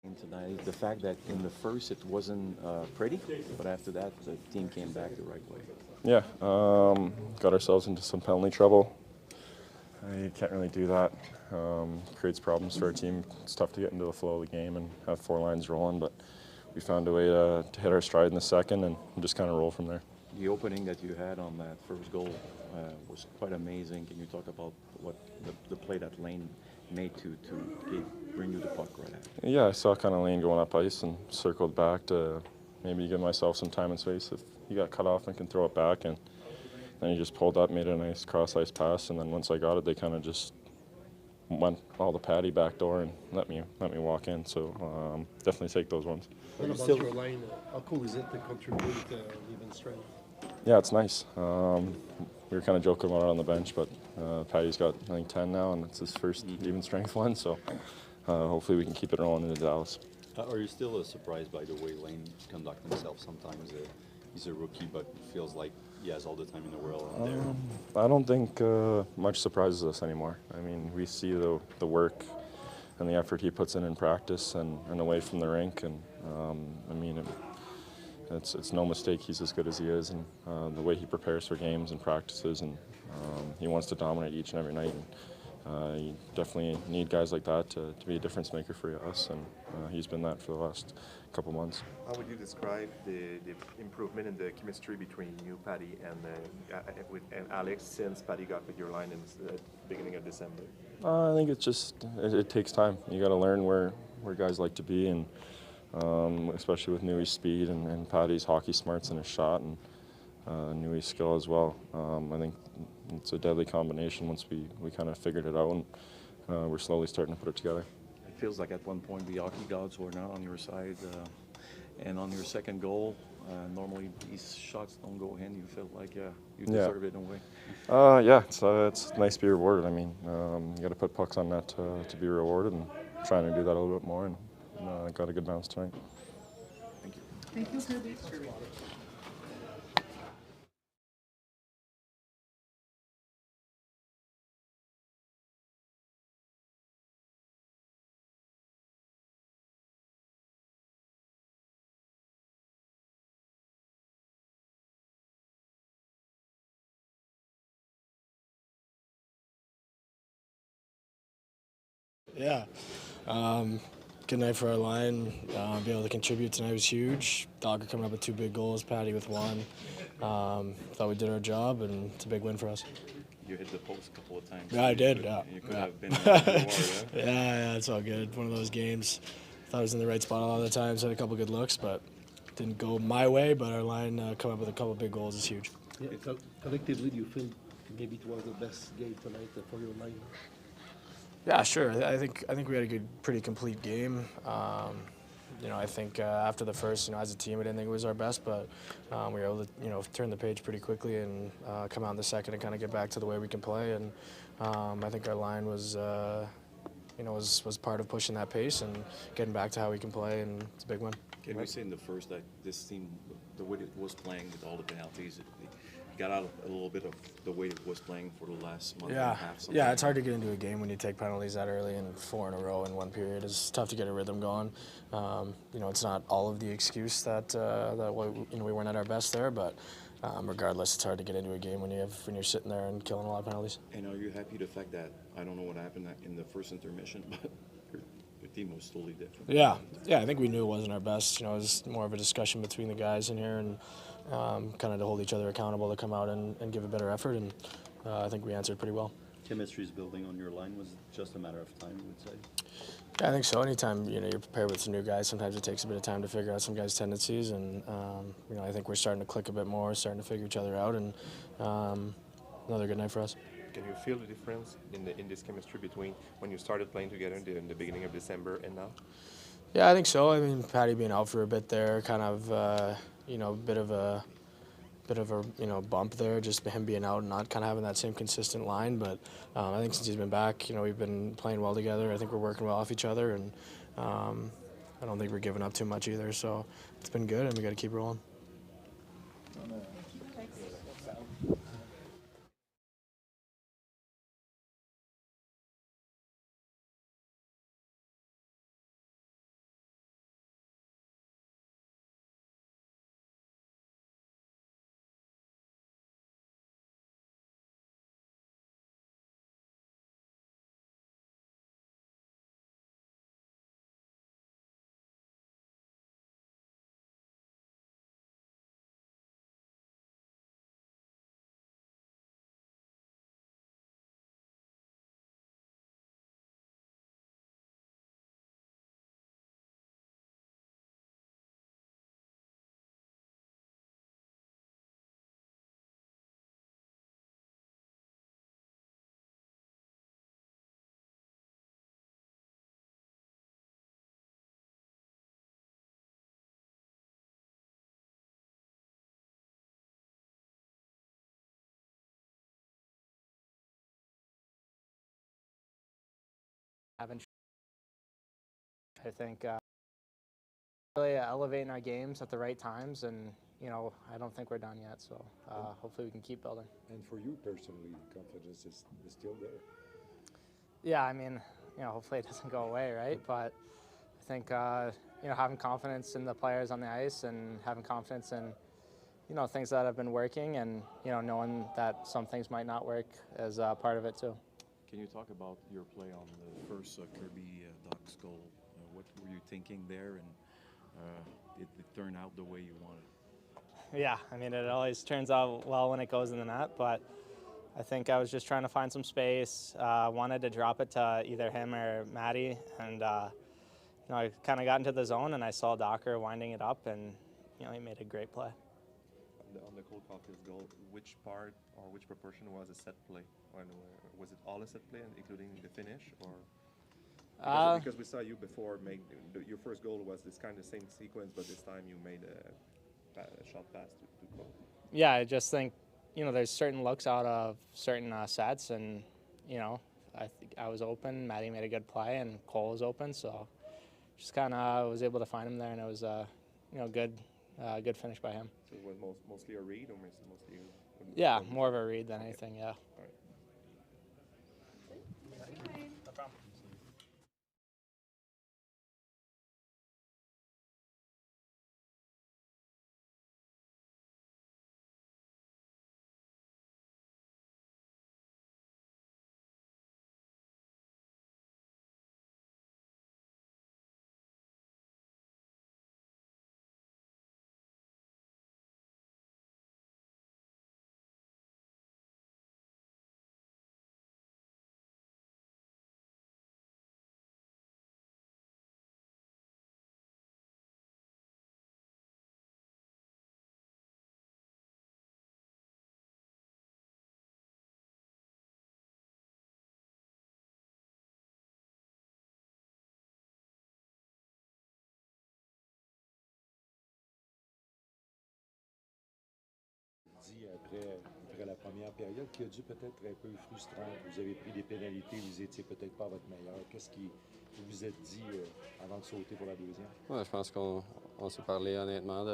Tonight, the fact that in the first it wasn't pretty, but after that the team came back the right way. Yeah, got ourselves into some penalty trouble. You can't really do that. Creates problems for our team. It's tough to get into the flow of the game and have four lines rolling, but we found a way to hit our stride in the second and just kind of roll from there. The opening that you had on that first goal was quite amazing. Can you talk about what the play that Lane made to bring you the puck right at? Yeah, I saw kind of Lane going up ice and circled back to maybe give myself some time and space. If he got cut off, I can throw it back, and then he just pulled up, made a nice cross-ice pass, and then once I got it, they kind of just went all the Patty back door and let me walk in. So definitely take those ones. What about your line? How cool is it to contribute even strength? Yeah, it's nice. We were kind of joking about it on the bench, but Patty's got, I think, 10 now, and it's his first even strength one, so hopefully we can keep it rolling into Dallas. Are you still surprised by the way Lane conducts himself sometimes? He's a rookie, but feels like he has all the time in the world out there. I don't think much surprises us anymore. I mean, we see the work and the effort he puts in practice and away from the rink, and I mean, it's no mistake he's as good as he is, and the way he prepares for games and practices, and he wants to dominate each and every night. And you definitely need guys like that to be a difference maker for us, and he's been that for the last couple months. How would you describe the improvement in the chemistry between you, Patty, and Alex since Patty got with your line in the beginning of December? I think it takes time. You got to learn where guys like to be, and especially with Newey's speed and Patty's hockey smarts and his shot, and Newey's skill as well. I think it's a deadly combination once we kind of figured it out, and we're slowly starting to put it together. It feels like at one point the hockey gods were not on your side, and on your second goal, normally these shots don't go in. You feel like you deserve it in a way. Yeah, it's nice to be rewarded. I mean, you got to put pucks on net to be rewarded, and trying to do that a little bit more, and got a good bounce tonight. Thank you. Thank you, Kirby. Yeah. Good night for our line. Being able to contribute tonight was huge. Dogger coming up with 2 big goals, Patty with 1. Thought we did our job, and it's a big win for us. You hit the post a couple of times. Yeah, I did. Yeah. You could have been more, yeah, it's all good. One of those games. Thought I was in the right spot a lot of the times. Had a couple good looks, but didn't go my way. But our line coming up with a couple big goals is huge. Yeah, collectively, do you feel maybe it was the best game tonight for your line? Yeah, sure. I think we had a pretty complete game. I think after the first, as a team, I didn't think it was our best, but we were able to, turn the page pretty quickly and come out in the second and kind of get back to the way we can play. And I think our line was, was part of pushing that pace and getting back to how we can play, and it's a big win. Can we say in the first that this team, the way it was playing with all the penalties, it got out a little bit of the way it was playing for the last month and a half? Yeah, it's hard to get into a game when you take penalties that early, and 4 in a row in one period. It's tough to get a rhythm going. It's not all of the excuse that we weren't at our best there, but regardless, it's hard to get into a game when you're sitting there and killing a lot of penalties. And are you happy the fact that, I don't know what happened in the first intermission, but your team was totally different? Yeah, I think we knew it wasn't our best. It was more of a discussion between the guys in here, and kind of to hold each other accountable to come out and give a better effort, and I think we answered pretty well. Chemistry's building on your line. Was just a matter of time, you would say? Yeah, I think so. Anytime you're prepared with some new guys, sometimes it takes a bit of time to figure out some guys' tendencies, and I think we're starting to click a bit more, starting to figure each other out, and another good night for us. Can you feel the difference in this chemistry between when you started playing together in the beginning of December and now? Yeah, I think so. I mean, Patty being out for a bit there, kind of, bit of a bump there, just him being out and not kind of having that same consistent line. But I think since he's been back, we've been playing well together. I think we're working well off each other, and I don't think we're giving up too much either. So it's been good, and we got to keep rolling. haven't. I think really elevating our games at the right times, and I don't think we're done yet. So hopefully we can keep building. And for you personally, confidence is still there. Yeah, I mean, hopefully it doesn't go away, right? But I think having confidence in the players on the ice and having confidence in things that have been working, and knowing that some things might not work is part of it too. Can you talk about your play on the first Kirby Dach's goal? What were you thinking there, and did it turn out the way you wanted? Yeah, I mean, it always turns out well when it goes in the net, but I think I was just trying to find some space, wanted to drop it to either him or Matty, and I kind of got into the zone and I saw Docker winding it up, and he made a great play. On the Cole Caulfield's goal, which part or which proportion was a set play? Or was it all a set play, including the finish, or? Because we saw you before make your first goal was this kind of same sequence, but this time you made a shot pass to Cole. Yeah, I just think there's certain looks out of certain sets, and I think I was open. Matty made a good play, and Cole was open, so just kind of was able to find him there, and it was good finish by him. So it was mostly a read, or mostly? Yeah, more of a read than anything. Yeah. All right. No problem. Dit après la première période qui a dû peut-être être un peu frustrante. Vous avez pris des pénalités, vous étiez peut-être pas à votre meilleur. Qu'est-ce qui vous vous êtes dit avant de sauter pour la deuxième? Ouais, je pense qu'on s'est parlé honnêtement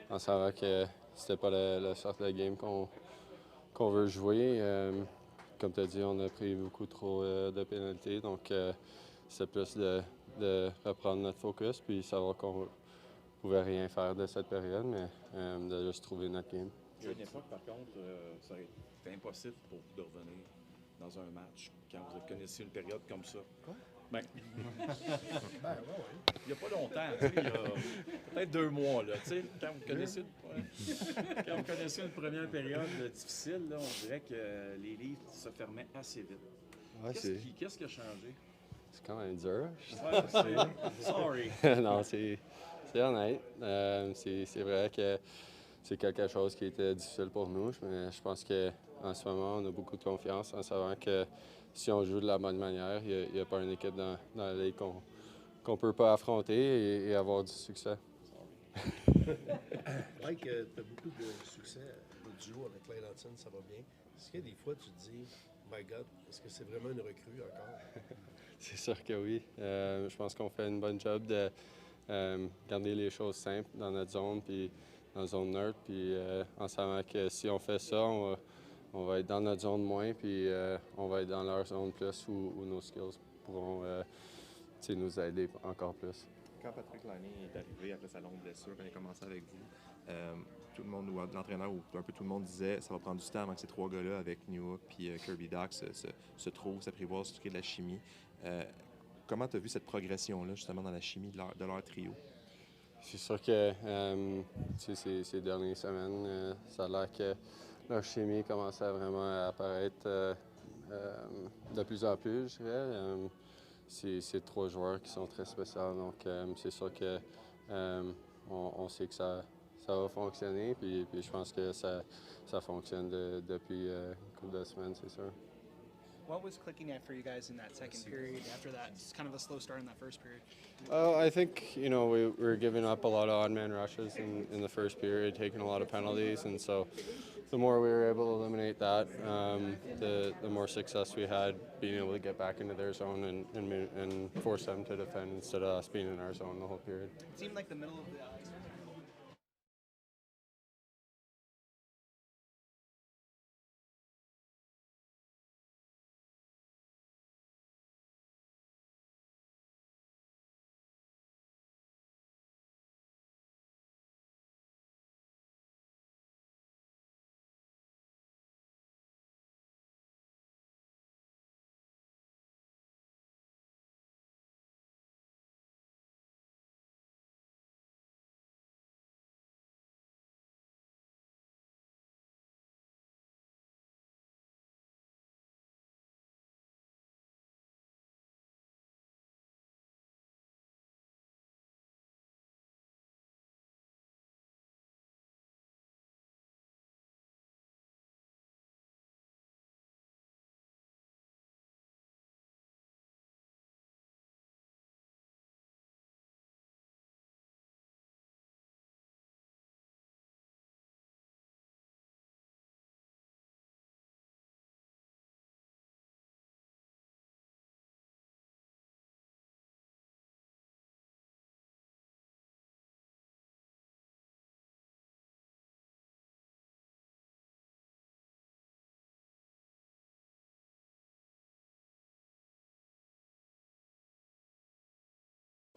en savant que c'était pas le sorte de game qu'on veut jouer. Comme tu as dit, on a pris beaucoup trop de pénalités, donc c'est plus de reprendre notre focus puis savoir qu'on pouvait rien faire de cette période, mais de juste trouver notre game. À une époque, par contre, ça aurait été impossible pour vous de revenir dans un match quand vous connaissez une période comme ça. Quoi? Ben, il n'y a pas longtemps, tu sais, il y a peut-être 2 mois, là, tu sais, quand vous connaissez une première période difficile, là, on dirait que les livres se fermaient assez vite. Ouais, Qu'est-ce qui a changé? C'est quand même dur. Sorry. Non, c'est honnête. C'est vrai que c'est quelque chose qui était difficile pour nous, mais je pense qu'en ce moment, on a beaucoup de confiance en savant que si on joue de la bonne manière, il n'y a pas une équipe dans la Ligue qu'on ne peut pas affronter et avoir du succès. Mike, tu as beaucoup de succès. Votre duo avec Clay Hutson, ça va bien. Est-ce que des fois, tu te dis, my God, est-ce que c'est vraiment une recrue encore? C'est sûr que oui. Je pense qu'on fait une bonne job de garder les choses simples dans notre zone, puis dans la zone neutre, puis en savant que si on fait ça, on va être dans notre zone moins, puis on va être dans leur zone plus où nos skills pourront nous aider encore plus. Quand Patrick Laine est arrivé après sa longue blessure, quand il a commencé avec vous, tout le monde, ou l'entraîneur, ou un peu tout le monde disait ça va prendre du temps avant que ces 3 gars-là, avec Newhook et Kirby Dach, se trouvent, s'apprivoisent, se créent de la chimie. Comment tu as vu cette progression-là, justement, dans la chimie de leur trio? C'est sûr que ces dernières semaines, ça a l'air que leur chimie commence à vraiment apparaître de plus en plus, je dirais. C'est 3 joueurs qui sont très spéciaux, donc c'est sûr que on sait que ça va fonctionner, puis je pense que ça fonctionne depuis une couple de semaines, c'est sûr. What was clicking at for you guys in that second period after that kind of a slow start in that first period? I think, we were giving up a lot of odd man rushes in the first period, taking a lot of penalties, and so the more we were able to eliminate that, the more success we had being able to get back into their zone and force them to defend instead of us being in our zone the whole period. It seemed like the middle of the ice.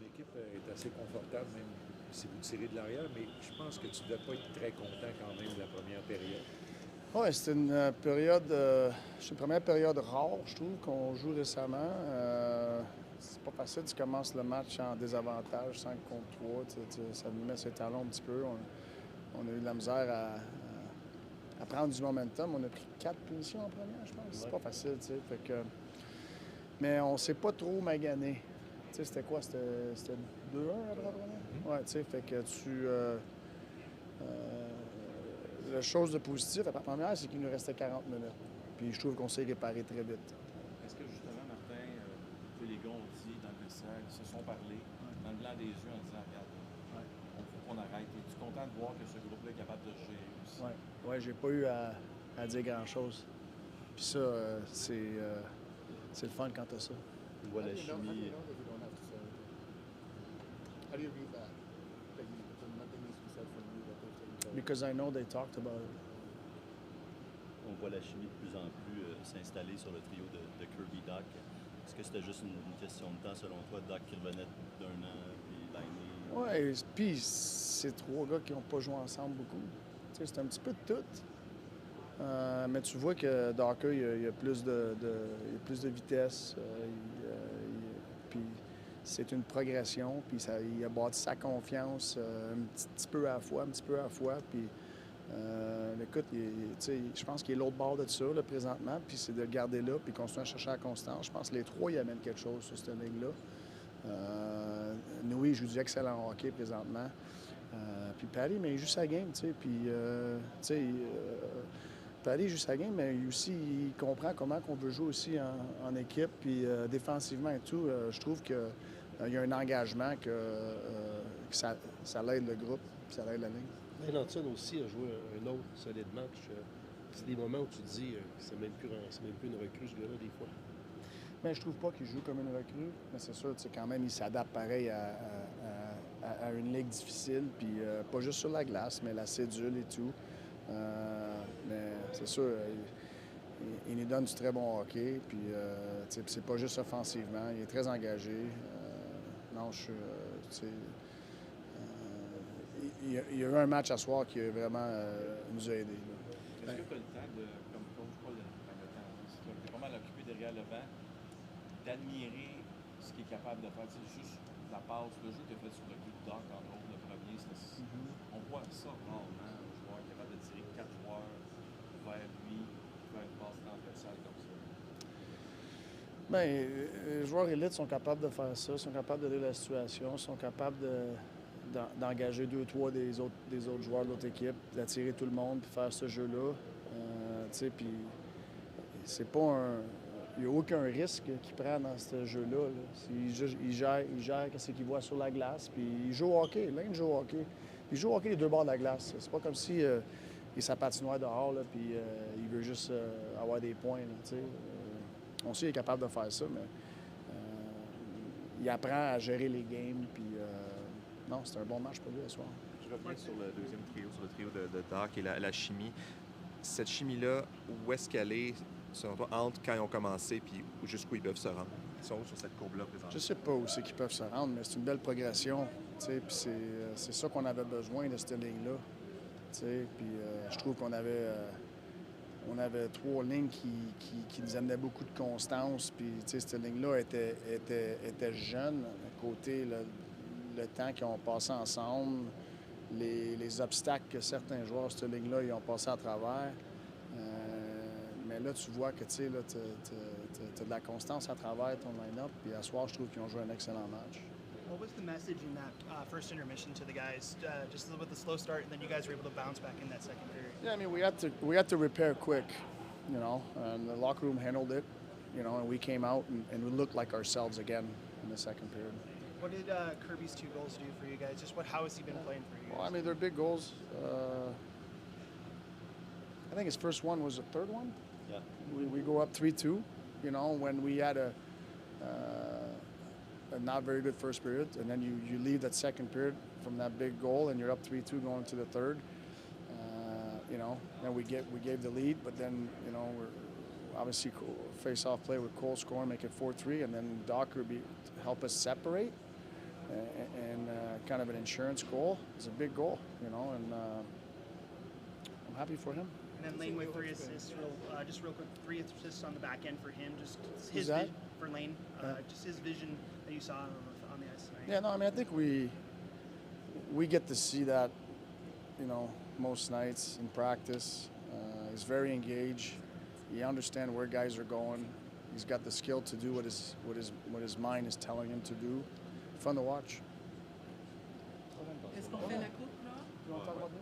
L'équipe est assez confortable, même si vous tirez de l'arrière, mais je pense que tu ne devais pas être très content quand même de la première période. Oui, c'était une première période rare, je trouve, qu'on joue récemment. C'est pas facile, tu commences le match en désavantage, 5 contre 3. Ça nous met ses talons un petit peu. On a eu de la misère à prendre du momentum. On a pris 4 punitions en première, je pense. C'est pas facile, tu sais. Mais on s'est pas trop magané. Tu sais, c'était quoi? C'était 2-1 après la première? Oui, tu sais, fait que la chose de positif après la première, c'est qu'il nous restait 40 minutes. Puis je trouve qu'on s'est réparé très vite. Est-ce que justement, Martin, les gars ont dit dans le vestiaire, ils se sont parlé dans le blanc des yeux en disant, regarde, on faut qu'on arrête. Es-tu content de voir que ce groupe-là est capable de se gérer aussi? Oui, ouais, j'ai pas eu à dire grand-chose. Puis ça, c'est le fun quand t'as ça. On voit la chimie. Because I know they talked about it. On voit la chimie de plus en plus s'installer sur le trio de Kirby Dach. Est-ce que c'était juste une question de temps, selon toi, Dach qui revenait d'un an, puis l'année? Oui, puis c'est 3 gars qui n'ont pas joué ensemble beaucoup. Tu sais, c'est un petit peu de tout. Mais tu vois que Dach, il y a plus de vitesse. Puis c'est une progression. Puis il a bâti sa confiance un petit peu à la fois, Puis écoute, je pense qu'il est l'autre bord de ça là, présentement. Puis c'est de le garder là, puis continuer à chercher la constance. Je pense que les 3, ils amènent quelque chose sur cette ligne-là. Noé joue du excellent hockey présentement. Puis Paris, mais il joue sa game, tu sais. Puis, Paris joue sa game, mais aussi, il comprend comment on veut jouer aussi en équipe, puis défensivement et tout. Je trouve qu'il y a un engagement que ça l'aide le groupe, puis ça l'aide la ligne. Hutson aussi a joué un autre solide match. C'est des moments où tu te dis que c'est même plus une recrue, ce gars-là, des fois. Mais je trouve pas qu'il joue comme une recrue, mais c'est sûr, quand même, il s'adapte pareil à une ligue difficile, puis pas juste sur la glace, mais la cédule et tout. Mais c'est sûr, il nous donne du très bon hockey, puis c'est pas juste offensivement, il est très engagé. Il y a eu un match à soir qui vraiment nous a aidés. Est-ce que tu as le temps, comme coach, pas le temps, tu es pas mal occupé derrière le banc, d'admirer ce qu'il est capable de faire? C'est juste la passe, le jeu qu'il a fait sur le but de Dach, entre autres, le premier, on voit ça rarement, un joueur capable de tirer 4 joueurs vers lui, faire une passe transversale comme ça. Bien, les joueurs élites sont capables de faire ça, sont capables de lire la situation, sont capables d'engager 2-3 des autres joueurs de l'autre équipe, d'attirer tout le monde, puis faire ce jeu-là. Puis c'est pas n'y a aucun risque qu'il prend dans ce jeu-là. Là. Il gère ce qu'il voit sur la glace, puis il joue au hockey. Lane joue au hockey. Il joue au hockey les deux bords de la glace. C'est pas comme si il est sa patinoire dehors, là, puis il veut juste avoir des points. Là, on sait qu'il est capable de faire ça, mais il apprend à gérer les games, puis non, c'est un bon match pour lui ce soir. Je reviens sur le deuxième trio, sur le trio de Dach et la chimie. Cette chimie-là, où est-ce qu'elle est, selon toi, entre quand ils ont commencé et jusqu'où ils peuvent se rendre? Ils sont sur cette courbe-là présentement? Je sais pas où c'est qu'ils peuvent se rendre, mais c'est une belle progression. Puis c'est ça qu'on avait besoin de cette ligne-là. Puis je trouve qu'on avait, on avait trois lignes qui nous amenaient beaucoup de constance. Puis cette ligne-là était jeune, côté le temps qu'ils ont passé ensemble, les obstacles que certains joueurs de cette ligne-là ils ont passé à travers. Mais là, tu vois que tu as de la constance à travers ton line-up. Puis à soir, je trouve qu'ils ont joué un excellent match. What was the message in that first intermission to the guys, just with the slow start, and then you guys were able to bounce back in that second period? Yeah, I mean, we had to repair quick, and the locker room handled it, and we came out and we looked like ourselves again in the second period. What did Kirby's 2 goals do for you guys? Just how has he been playing for you guys? Well, I mean, they're big goals. I think his first one was the third one. Yeah. We go up 3-2, when we had a not very good first period, and then you leave that second period from that big goal, and you're up 3-2 going to the third. Then we gave the lead, but then we're obviously face-off play with Cole scoring, make it 4-3, and then Docker help us separate, and kind of an insurance goal. It's a big goal, and I'm happy for him. And then Lane with 3 assists, just real quick, 3 assists on the back end for him. Just his vision for Lane, just his vision that you saw on the ice tonight. Yeah, no, I mean, I think we get to see that, most nights in practice. He's very engaged. He understands where guys are going. He's got the skill to do what his mind is telling him to do. Fun to watch. Est-ce qu'on fait la coupe, là? You want to talk about that?